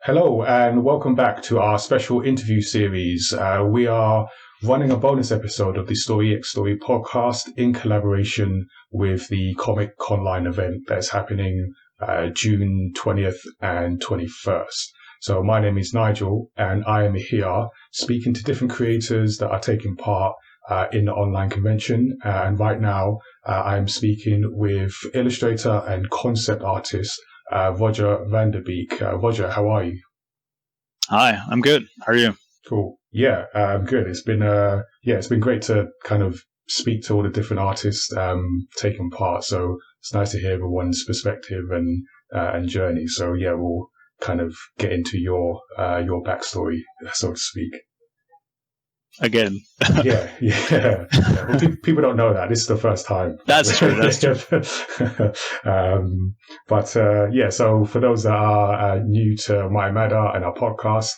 Hello and welcome back to our special interview series. We are running a bonus episode of the Story X Story podcast in collaboration with the Comic Conline event that's happening June 20th and 21st. So my name is Nigel and I am here speaking to different creators that are taking part in the online convention. And right now I am speaking with illustrator and concept artist Rogier van der Beek. Rogier, how are you? Hi, I'm good. How are you? Cool. Yeah, I'm good. It's been great to kind of speak to all the different artists taking part. So it's nice to hear everyone's perspective and journey. So yeah, we'll kind of get into your backstory, so to speak. Again. Yeah. Well, people don't know that. This is the first time. That's true. So for those that are new to mayamada and our podcast,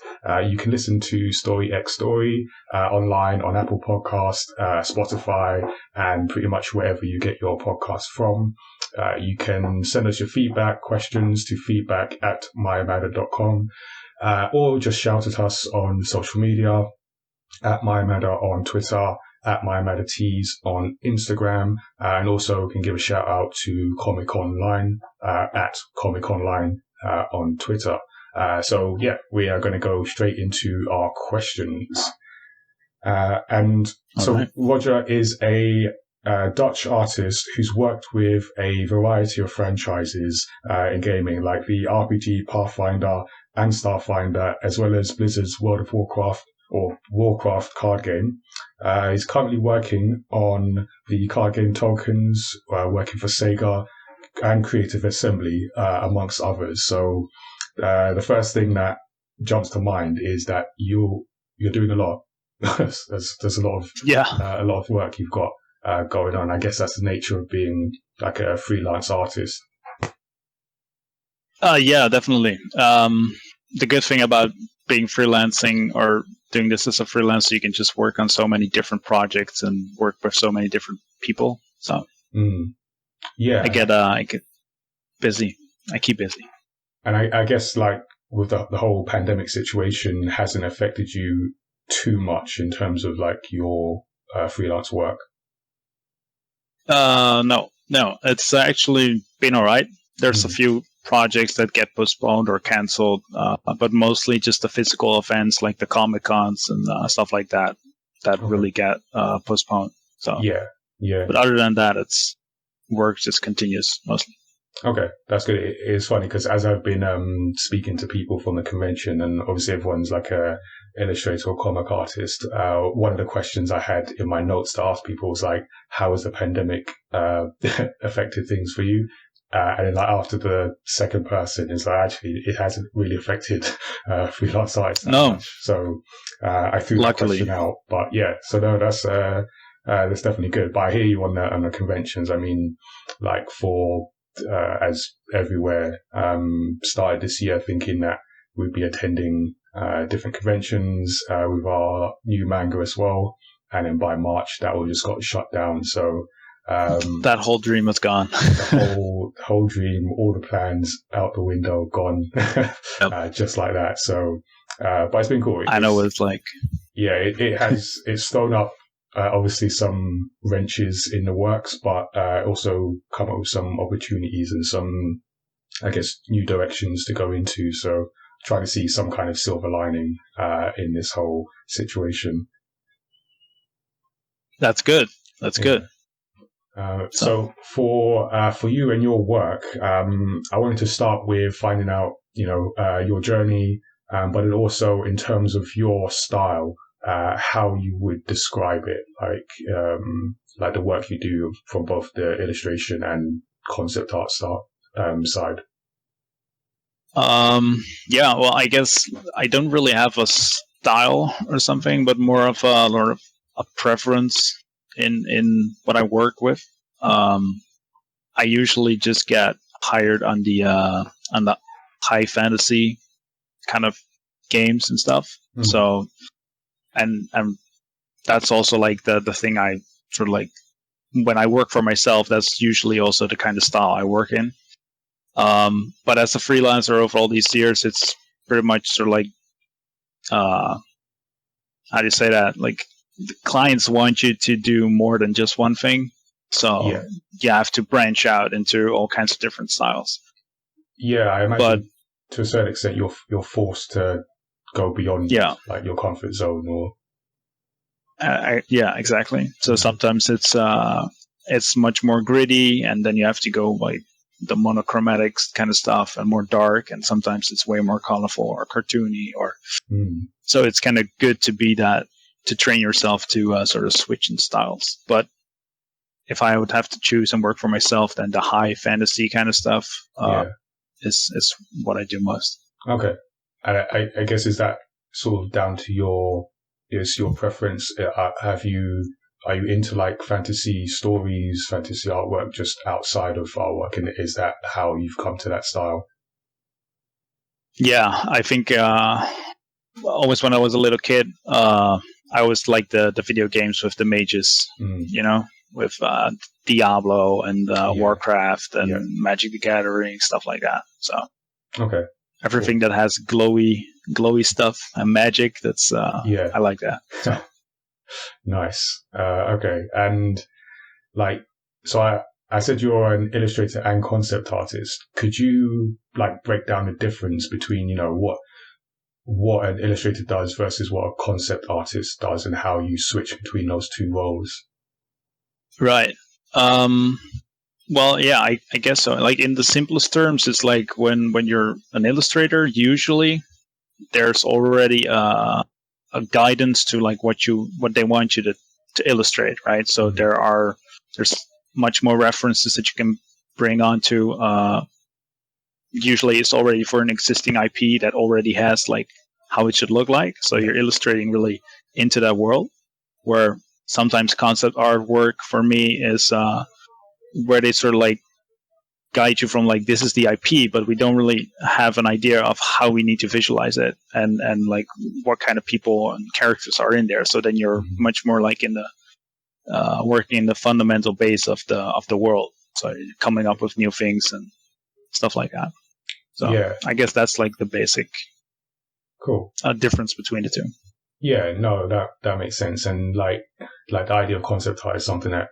you can listen to Story X Story online on Apple Podcast, Spotify, and pretty much wherever you get your podcast from. You can send us your feedback, questions to feedback@mayamada.com, or just shout at us on social media. At mayamada on Twitter, at mayamadatees on Instagram, and also can give a shout out to Comic Conline at Comic Conline on Twitter. So we are going to go straight into our questions. So Rogier is a Dutch artist who's worked with a variety of franchises in gaming, like the RPG Pathfinder and Starfinder, as well as Blizzard's World of Warcraft or Warcraft card game. He's currently working on the card game tokens, working for SEGA and Creative Assembly, amongst others. So the first thing that jumps to mind is that you're doing a lot. there's a lot of work you've got going on. I guess that's the nature of being like a freelance artist. Yeah, definitely. The good thing about being freelancing or doing this as a freelancer, you can just work on so many different projects and work with so many different people. So I get busy. I keep busy. And I guess like with the whole pandemic situation hasn't affected you too much in terms of like your freelance work. No, it's actually been all right. There's a few projects that get postponed or canceled, but mostly just the physical events like the Comic Cons and stuff like that really get postponed. So yeah. But other than that, it's work just continues mostly. Okay, that's good. It's funny because as I've been speaking to people from the convention, and obviously everyone's like a illustrator or comic artist, one of the questions I had in my notes to ask people was like, how has the pandemic affected things for you? And then like after the second person is like, actually, it hasn't really affected freelance artists that much. So I threw that question out. But yeah, so no, that's definitely good. But I hear you on the conventions. I mean, like for as everywhere started this year thinking that we'd be attending different conventions with our new manga as well. And then by March, that all just got shut down. So that whole dream is gone. The whole dream, all the plans out the window, gone, just like that. So, but it's been cool. I know what it's like. Yeah, it's thrown up, obviously some wrenches in the works, but also come up with some opportunities and some, I guess, new directions to go into. So trying to see some kind of silver lining, in this whole situation. That's good. That's good. So for you and your work, I wanted to start with finding out, your journey, but also in terms of your style, how you would describe it, like the work you do from both the illustration and concept art side. Well, I guess I don't really have a style or something, but more of a preference in what I work with. I usually just get hired on the high fantasy kind of games and stuff. Mm-hmm. So, and that's also like the thing I sort of like when I work for myself. That's usually also the kind of style I work in. But as a freelancer over all these years, it's pretty much sort of like, how do you say that? Like, the clients want you to do more than just one thing. So you have to branch out into all kinds of different styles. Yeah, I imagine to a certain extent you're forced to go beyond like your comfort zone, or yeah, exactly. So sometimes it's much more gritty, and then you have to go like the monochromatic kind of stuff and more dark, and sometimes it's way more colorful or cartoony, or so it's kind of good to be that, to train yourself to sort of switch in styles. But if I would have to choose and work for myself, then the high fantasy kind of stuff is what I do most. Okay. And I guess, is that sort of down to your preference? Are you into like fantasy stories, fantasy artwork just outside of artwork? And is that how you've come to that style? Yeah, I think always when I was a little kid, I always liked the video games with the mages, you know, with Diablo and Warcraft and Magic the Gathering, stuff like that. So everything that has glowy stuff and magic, that's I like that. So. Nice. Okay. And like, so I said you're an illustrator and concept artist. Could you like break down the difference between, you know, what an illustrator does versus what a concept artist does, and how you switch between those two roles? Right. Well, yeah, I guess so. Like, in the simplest terms, it's like when you're an illustrator, usually there's already a guidance to like what they want you to illustrate, right? So there's much more references that you can bring onto. Usually, it's already for an existing IP that already has like how it should look like. So you're illustrating really into that world. Where sometimes concept artwork for me is where they sort of like guide you from like, this is the IP, but we don't really have an idea of how we need to visualize it and like what kind of people and characters are in there. So then you're much more like in the working in the fundamental base of the world. So you're coming up with new things and stuff like that. So I guess that's like the basic difference between the two. Yeah, no, that makes sense. And like the idea of concept art is something that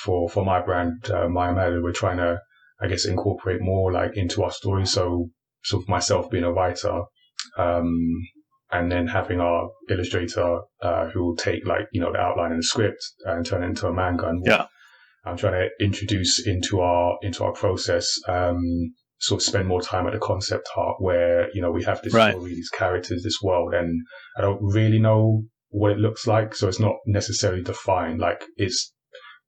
for my brand, mayamada, we're trying to, I guess, incorporate more like into our story. So sort of myself being a writer, and then having our illustrator who will take like, you know, the outline and the script and turn it into a manga. And I'm trying to introduce into our process, sort of spend more time at the concept art where, you know, we have this story, these characters, this world, and I don't really know what it looks like. So it's not necessarily defined. Like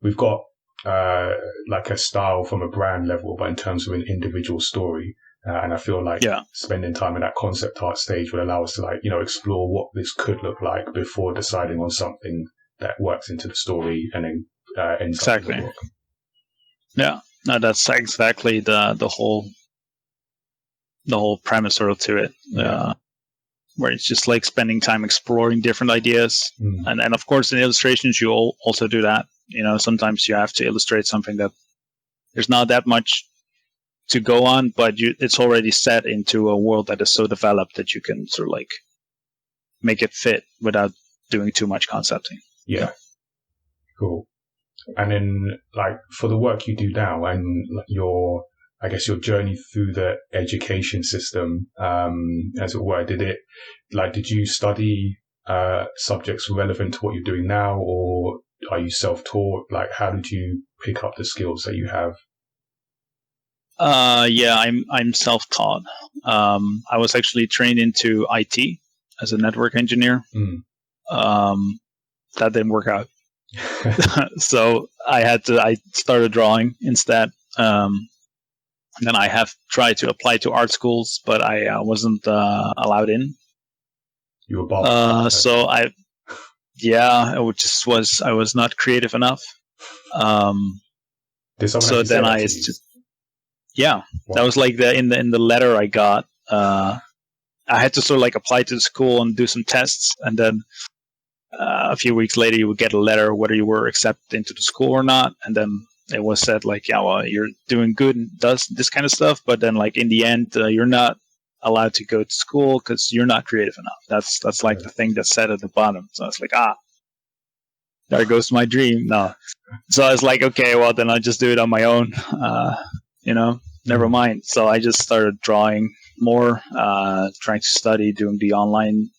we've got like a style from a brand level, but in terms of an individual story. And I feel like spending time in that concept art stage will allow us to like, you know, explore what this could look like before deciding on something that works into the story and then ends up in the book. Yeah, no, that's exactly the whole premise sort of to it. Where it's just like spending time exploring different ideas. And of course in illustrations you also do that. You know, sometimes you have to illustrate something that there's not that much to go on, but it's already set into a world that is so developed that you can sort of like make it fit without doing too much concepting. Yeah. Cool. And then like for the work you do now and your journey through the education system, as it were, did you study subjects relevant to what you're doing now, or are you self-taught? Like, how did you pick up the skills that you have? I'm self-taught. I was actually trained into IT as a network engineer. That didn't work out. So I started drawing instead. And then I have tried to apply to art schools, but I wasn't allowed in. You were barred. I was not creative enough. So then wow. That was like in the letter I got. I had to sort of like apply to the school and do some tests, and then a few weeks later you would get a letter whether you were accepted into the school or not, and then it was said like, yeah, well, you're doing good and does this kind of stuff, but then like in the end you're not allowed to go to school because you're not creative enough. That's like the thing that's said at the bottom. So it's like, there goes my dream. No. So I was like, okay, well then I'll just do it on my own. Never mind. So I just started drawing more, trying to study, doing the online.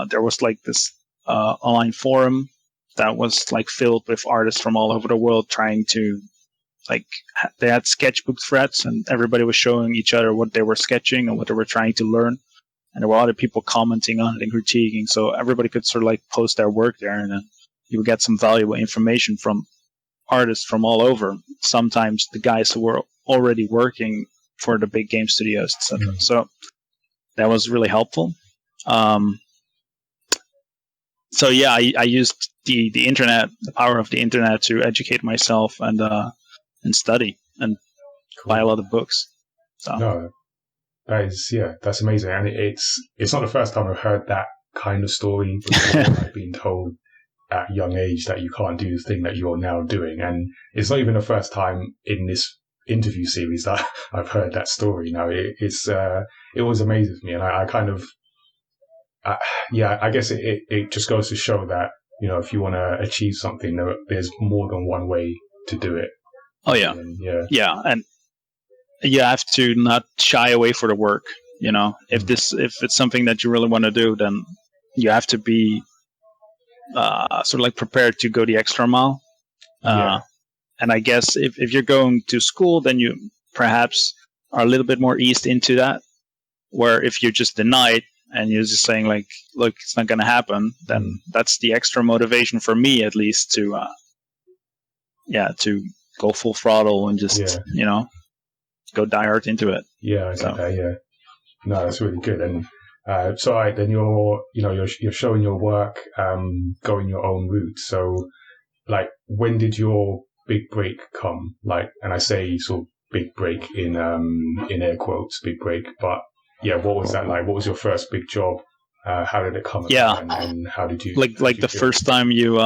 There was like this online forum that was like filled with artists from all over the world trying to, like, they had sketchbook threads and everybody was showing each other what they were sketching and what they were trying to learn. And there were other people commenting on it and critiquing. So everybody could sort of like post their work there, and then you would get some valuable information from artists from all over. Sometimes the guys who were already working for the big game studios, etc. So that was really helpful. So yeah, I used the internet, the power of the internet, to educate myself and study and buy a lot of books. So. No, that's amazing, and it's not the first time I've heard that kind of story before. Like being told at a young age that you can't do the thing that you're now doing, and it's not even the first time in this interview series that I've heard that story. Now it always amazes me, and I kind of. I guess it just goes to show that, if you want to achieve something, there's more than one way to do it. Oh, yeah. And you have to not shy away for the work. If it's something that you really want to do, then you have to be sort of like prepared to go the extra mile. And I guess if you're going to school, then you perhaps are a little bit more eased into that, where if you're just denied, and you're just saying like, look, it's not going to happen, then that's the extra motivation for me, at least, to go full throttle and just, go die hard into it. Yeah, I think that, yeah. No, that's really good. And then you're showing your work, going your own route. So, like, when did your big break come? Like, and I say sort of big break in air quotes, big break, but yeah, what was that like? What was your first big job? How did it come? And how did you first time you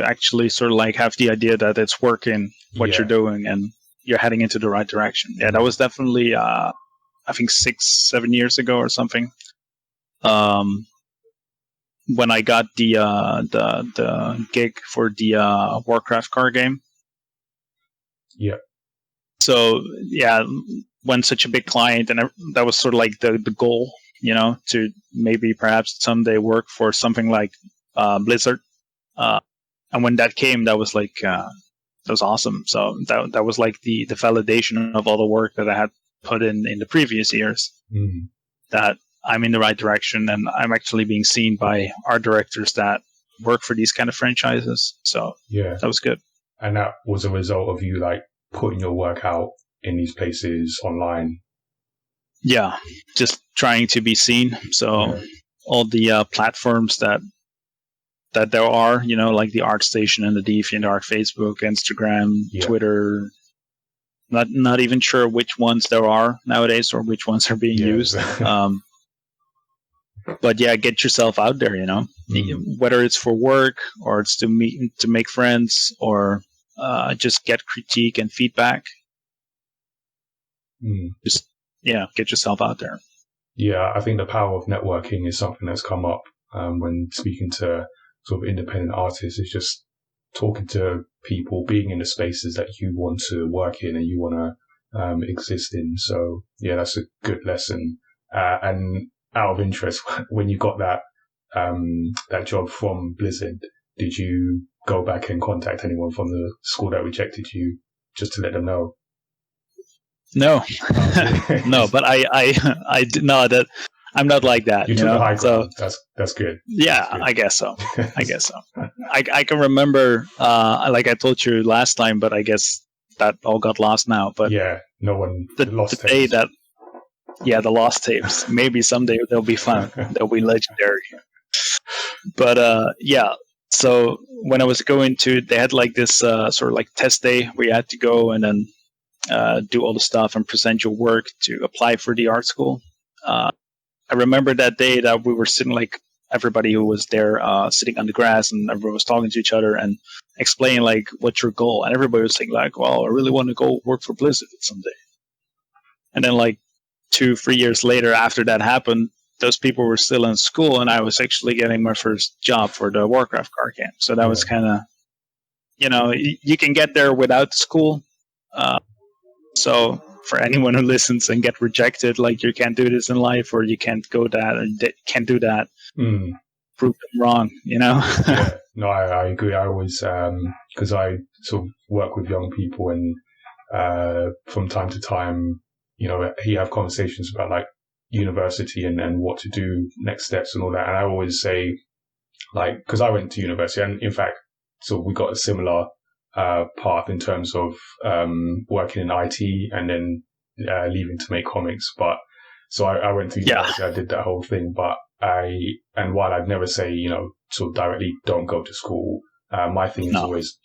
actually sort of like have the idea that it's working, what you're doing, and you're heading into the right direction. Yeah, that was definitely I think 6-7 years ago or something. When I got the gig for the Warcraft card game. Yeah. So yeah, when such a big client, and that was sort of like the goal, to maybe perhaps someday work for something like Blizzard. And when that came, that was like that was awesome. So that was like the validation of all the work that I had put in the previous years. That I'm in the right direction, and I'm actually being seen by art directors that work for these kind of franchises. So yeah, that was good. And that was a result of you like putting your work out in these places online. Yeah, just trying to be seen. So all the platforms that there are, like the ArtStation and the DeviantArt, Facebook, Instagram, Twitter. Not even sure which ones there are nowadays or which ones are being used. But yeah, get yourself out there, whether it's for work or it's to make friends or just get critique and feedback. Just get yourself out there. Yeah, I think the power of networking is something that's come up when speaking to sort of independent artists. Is just talking to people, being in the spaces that you want to work in and you want to exist in. So yeah, that's a good lesson. And out of interest, when you got that job from Blizzard, did you go back and contact anyone from the school that rejected you just to let them know? No, no, but I did not. That I'm not like that. You took the high ground. So that's good. Yeah, that's good. I guess so. I can remember, like I told you last time, but I guess that all got lost now. But yeah, no one lost the day that. Yeah, the lost tapes. Maybe someday they'll be fun. They'll be legendary. But yeah. So when I was going to, they had like this sort of like test day where you had to go and then do all the stuff and present your work to apply for the art school. I remember that day that we were sitting, like everybody who was there sitting on the grass, and everyone was talking to each other and explaining like what's your goal, and everybody was saying like, well, I really want to go work for Blizzard someday. And then like 2-3 years later, after that happened, those people were still in school, and I was actually getting my first job for the Warcraft card game. So that was kind of, you can get there without school. So for anyone who listens and get rejected, like you can't do this in life, or you can't go that, or can't do that, prove them wrong, Yeah, no, I agree. I always, because I sort of work with young people, and from time to time, you have conversations about like university and what to do, next steps and all that. And I always say, like, because I went to university, and in fact, so we got a similar path in terms of working in IT and then leaving to make comics. But so I went to university, I did that whole thing. But while I'd never say, sort of directly don't go to school, my thing is always,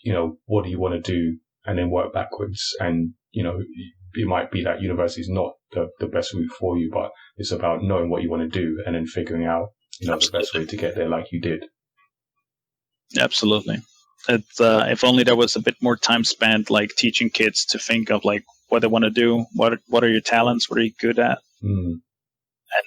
what do you want to do, and then work backwards. And it might be that university is not the best route for you, but it's about knowing what you want to do and then figuring out the best way to get there, like you did. Absolutely. If only there was a bit more time spent like teaching kids to think of like what they want to do, what are your talents, what are you good at, and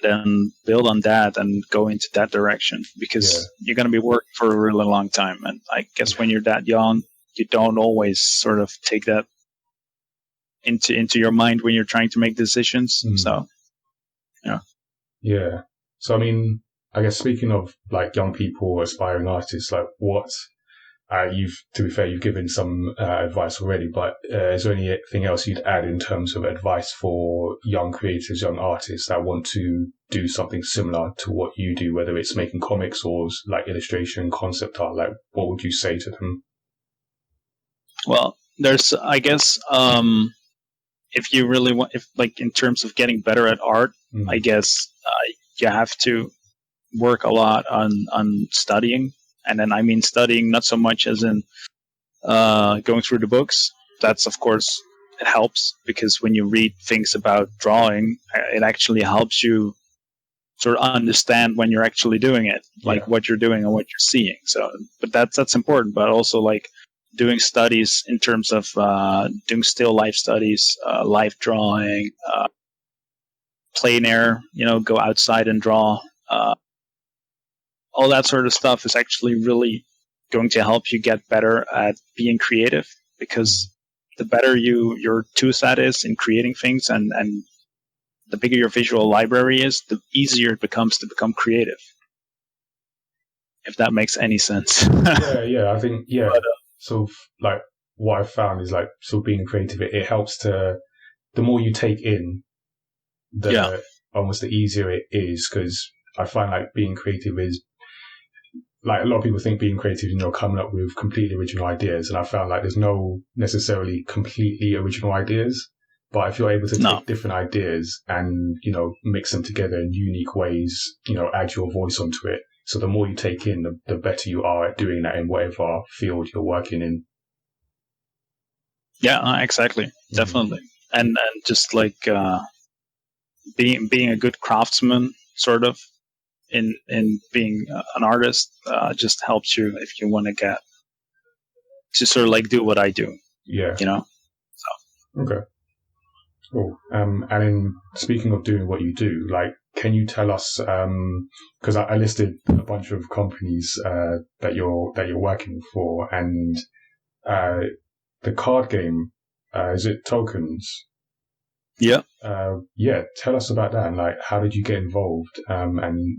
then build on that and go into that direction, because you're going to be working for a really long time. And I guess when you're that young, you don't always sort of take that into your mind when you're trying to make decisions. So, yeah. So, I mean, I guess speaking of like young people, aspiring artists, like what to be fair, you've given some advice already, but is there anything else you'd add in terms of advice for young creators, young artists that want to do something similar to what you do, whether it's making comics or like illustration, concept art? Like, what would you say to them? Well, there's, I guess, if you really want, if like in terms of getting better at art, I guess you have to work a lot on studying. And then I mean studying not so much as in going through the books. That's, of course, it helps, because when you read things about drawing, it actually helps you sort of understand when you're actually doing it, like what you're doing and what you're seeing. So, but that's important. But also like doing studies in terms of doing still life studies, life drawing, plein air, go outside and draw. All that sort of stuff is actually really going to help you get better at being creative, because the better your toolset is in creating things, and the bigger your visual library is, the easier it becomes to become creative. If that makes any sense. Yeah, I think, But, so like what I've found is like, so being creative, it helps the more you take in, almost the easier it is, because I find like being creative is, like a lot of people think being creative, coming up with completely original ideas. And I found like there's no necessarily completely original ideas, but if you're able to take different ideas and, mix them together in unique ways, add your voice onto it. So the more you take in, the better you are at doing that in whatever field you're working in. Yeah, exactly. Definitely. And just like, being a good craftsman, sort of, in being an artist, just helps you if you want to get to sort of like do what I do. Yeah. So. Okay. Cool. And in speaking of doing what you do, like, can you tell us? Because I listed a bunch of companies that you're working for, and the card game, is it Tokens? Yeah. Tell us about that, and like, how did you get involved? And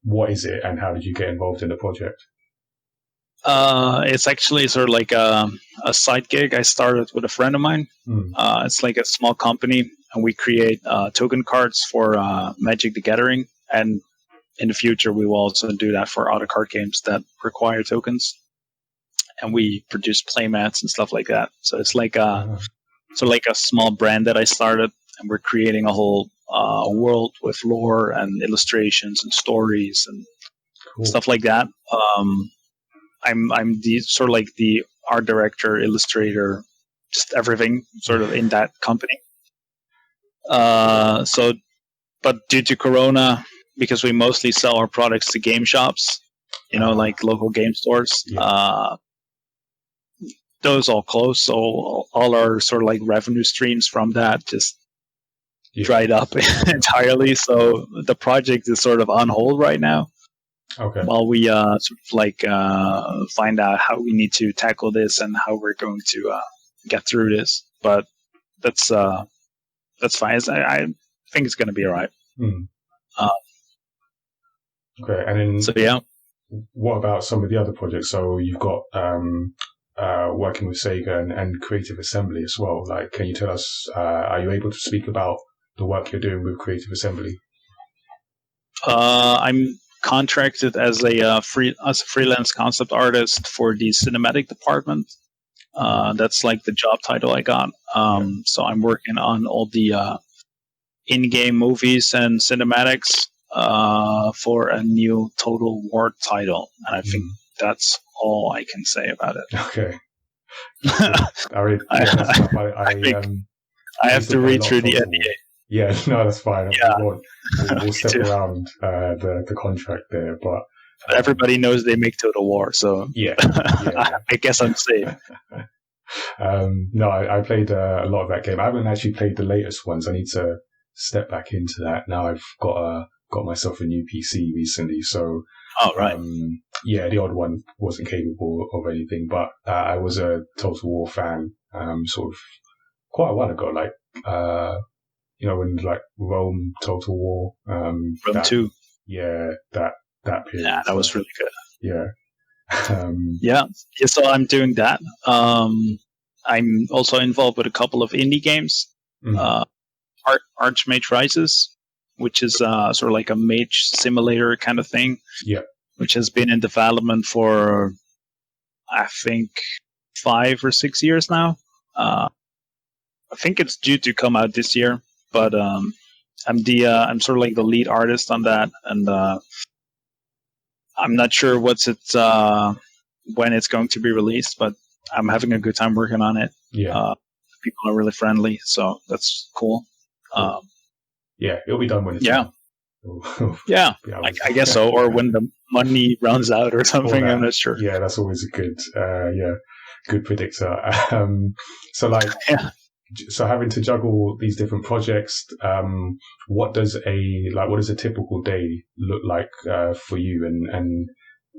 what is it, and how did you get involved in the project? It's actually sort of like a side gig I started with a friend of mine. It's like a small company, and we create token cards for Magic the Gathering, and in the future we will also do that for other card games that require tokens. And we produce playmats and stuff like that. So it's like a small brand that I started. And we're creating a whole world with lore and illustrations and stories and stuff like that. I'm the sort of like the art director, illustrator, just everything sort of in that company. But due to Corona, because we mostly sell our products to game shops, like local game stores, those all closed. So all our sort of like revenue streams from that just dried up entirely. So the project is sort of on hold right now. Okay. While we sort of like find out how we need to tackle this and how we're going to get through this. But that's fine. I think it's going to be all right. Okay, and then so yeah. What about some of the other projects? So you've got working with SEGA and Creative Assembly as well. Like, can you tell us? Are you able to speak about the work you're doing with Creative Assembly? I'm contracted as a freelance concept artist for the cinematic department. That's like the job title I got. So I'm working on all the in-game movies and cinematics for a new Total War title, and I think that's all I can say about it. Okay. I have to read through the NDA. Yeah, no, that's fine. Yeah. We'll step around the contract there, but everybody knows they make Total War, so yeah. I guess I'm safe. No, I played a lot of that game. I haven't actually played the latest ones. I need to step back into that. Now I've got myself a new PC recently, so right. The odd one wasn't capable of anything, but I was a Total War fan, sort of quite a while ago, like when like Rome Total War, Rome 2. Yeah, that period. Yeah, that was really good. Yeah. So I'm doing that. I'm also involved with a couple of indie games. Archmage Rises, which is sort of like a mage simulator kind of thing. Yeah. Which has been in development for, I think, 5 or 6 years now. I think it's due to come out this year, but I'm sort of like the lead artist on that, and I'm not sure when it's going to be released, but I'm having a good time working on it. Yeah. People are really friendly, so that's cool. It'll be done when it's done. Yeah, I guess so, or when the money runs out or something. I'm not sure. Yeah, that's always a good predictor. So having to juggle these different projects, what does a typical day look like for you, and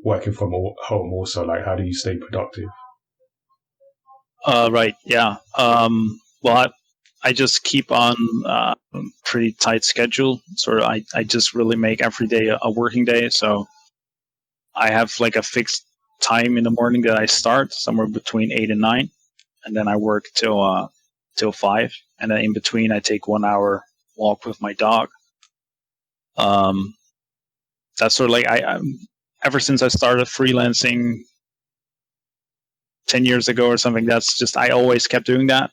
working from home also? Like, how do you stay productive? Right. Yeah. Well, I just keep on pretty tight schedule. Sort of, I just really make every day a working day. So I have like a fixed time in the morning that I start somewhere between 8 and 9, and then I work till 5, and then in between I take 1 hour walk with my dog. That's sort of like I ever since I started freelancing 10 years ago or something. That's just I always kept doing that.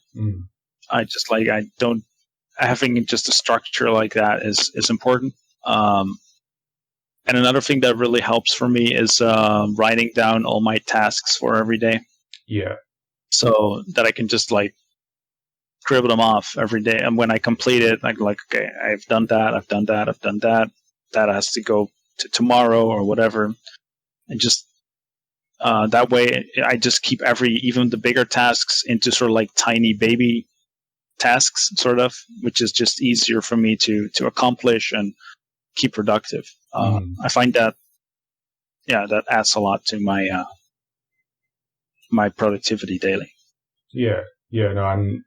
Having just a structure like that is important. And another thing that really helps for me is writing down all my tasks for every day. Yeah. So that I can just like scribble them off every day. And when I complete it, I'm like, okay, I've done that. That has to go to tomorrow or whatever. And just that way I just keep even the bigger tasks into sort of like tiny baby tasks, sort of, which is just easier for me to accomplish and keep productive. I find that that adds a lot to my my productivity daily. No, and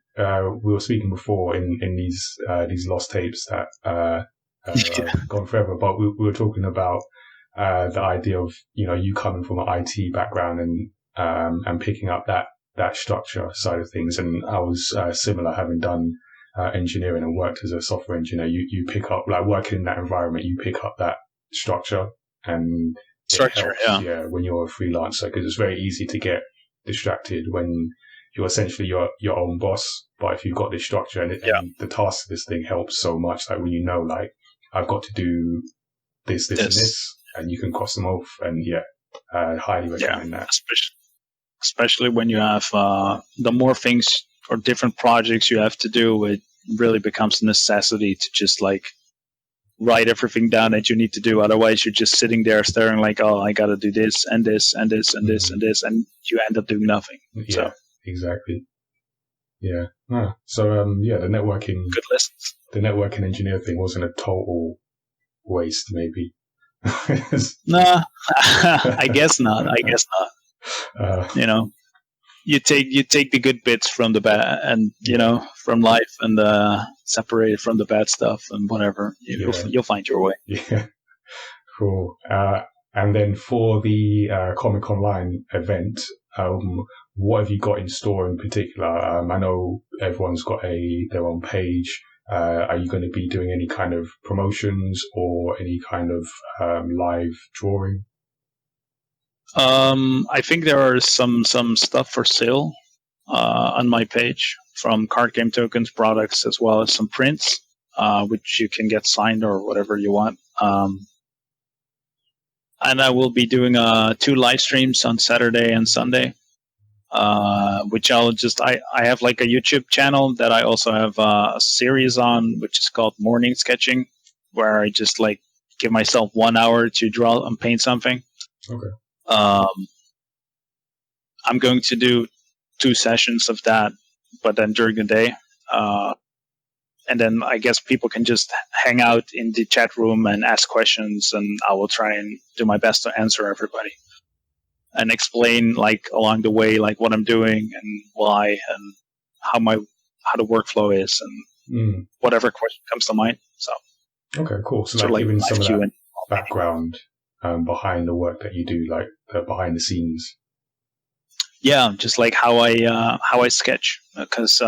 we were speaking before in these lost tapes that have gone forever, but we were talking about the idea of you coming from an IT background and picking up that structure side of things. And I was similar, having done engineering and worked as a software engineer. You pick up, like, working in that environment, you pick up that structure and helps, when you're a freelancer, because it's very easy to get distracted when you're essentially your own boss. But if you've got this structure and the task of this thing helps so much, like when like I've got to do this and this, and you can cross them off, and I highly recommend that. Especially when you have the more things or different projects you have to do, it really becomes a necessity to just like write everything down that you need to do. Otherwise, you're just sitting there staring like, oh, I got to do this and this and this and this and this, and you end up doing nothing. Yeah, exactly. Yeah. So, the networking. Good lessons. the networking engineer thing wasn't a total waste, maybe. Nah, I guess not. You take the good bits from the bad, and from life, and separate it from the bad stuff and whatever. You'll find your way. Yeah, cool. And then for the Comic Conline event, what have you got in store in particular? I know everyone's got their own page. Are you going to be doing any kind of promotions or any kind of live drawing? I think there are some stuff for sale on my page, from card game tokens, products, as well as some prints, which you can get signed or whatever you want. And I will be doing 2 live streams on Saturday and Sunday, which I have like a YouTube channel that I also have a series on, which is called Morning Sketching, where I just like give myself 1 hour to draw and paint something. Okay. I'm going to do 2 sessions of that, but then during the day. And then I guess people can just hang out in the chat room and ask questions, and I will try and do my best to answer everybody and explain like along the way like what I'm doing and why and how the workflow is and whatever question comes to mind. So okay, cool. So like giving some of that background behind the work that you do, like behind the scenes. Yeah, just like how I sketch, because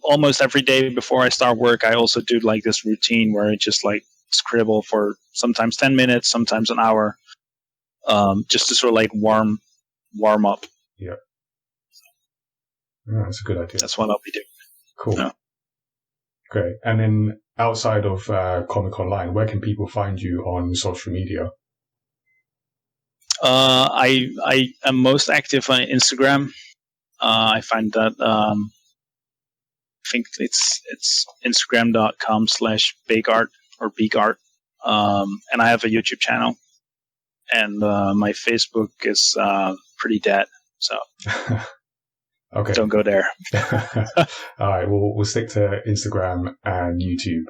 almost every day before I start work, I also do like this routine where I just like scribble for sometimes 10 minutes, sometimes an hour, just to sort of like warm up. Yeah. That's a good idea. That's what I'll be doing. Cool. Yeah. Great. And then outside of Comic Conline, where can people find you on social media? I am most active on Instagram. I find that I think it's instagram.com/beekart or beekart. And I have a YouTube channel, and my Facebook is pretty dead, so okay, don't go there. All right, we'll stick to Instagram and YouTube.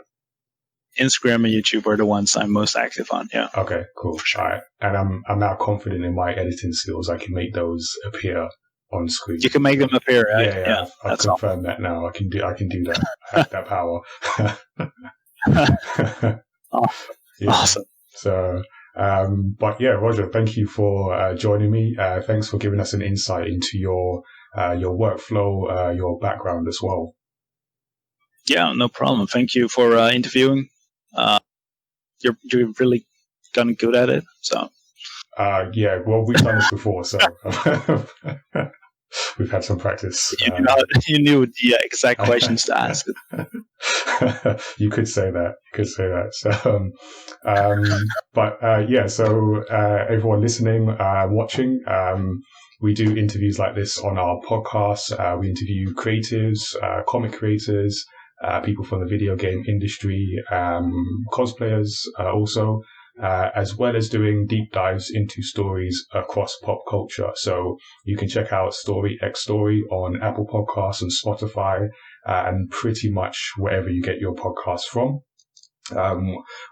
Instagram and YouTube are the ones I'm most active on. Yeah. Okay, cool. Sure. All right, and I'm now confident in my editing skills. I can make those appear on screen. You can make them appear, right? Yeah. I've confirmed that now. I can do that. I have that power. Awesome. So, but yeah, Roger, thank you for joining me. Thanks for giving us an insight into your workflow, your background as well. Yeah, no problem. Thank you for interviewing. You're really gotten good at it. So. Yeah. Well, we've done this before, so we've had some practice. You knew the exact questions to ask. You could say that. So, yeah. So, everyone listening, watching, we do interviews like this on our podcast. We interview creatives, comic creators, people from the video game industry, cosplayers, also. As well as doing deep dives into stories across pop culture. So you can check out Story X Story on Apple Podcasts and Spotify, and pretty much wherever you get your podcasts from.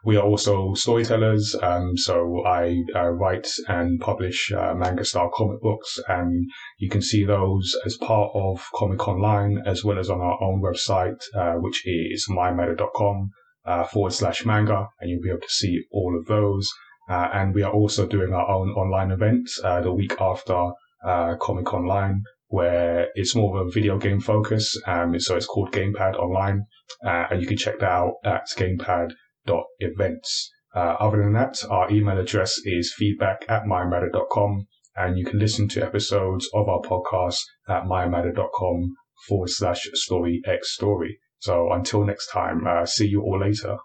We are also storytellers, so I write and publish manga-style comic books, and you can see those as part of Comic Conline, as well as on our own website, which is mayamada.com. /manga, and you'll be able to see all of those. And we are also doing our own online event the week after Comic Conline, where it's more of a video game focus. So it's called Gamepad Online, and you can check that out at gamepad.events. Other than that, our email address is feedback@mayamada.com, and you can listen to episodes of our podcast at mayamada.com /storyxstory. So until next time, see you all later.